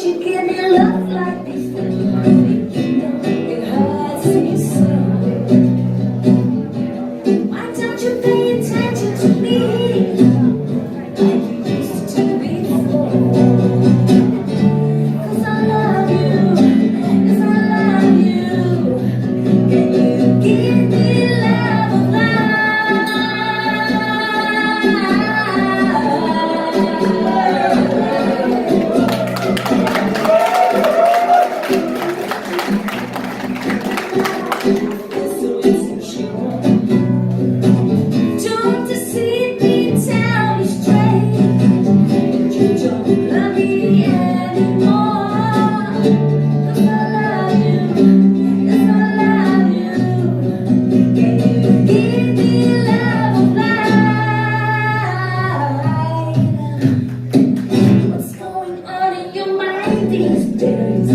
you give me love like before? You know it hurts me so. Why don't you pay attention to me like you used to before? 'Cause I love you, 'cause I love you. Can you give me love of so insecure? Don't deceive me, tell me straight you don't love me anymore. 'Cause I love you, 'cause I love you. Can you give me love of life? What's going on in your mind these days?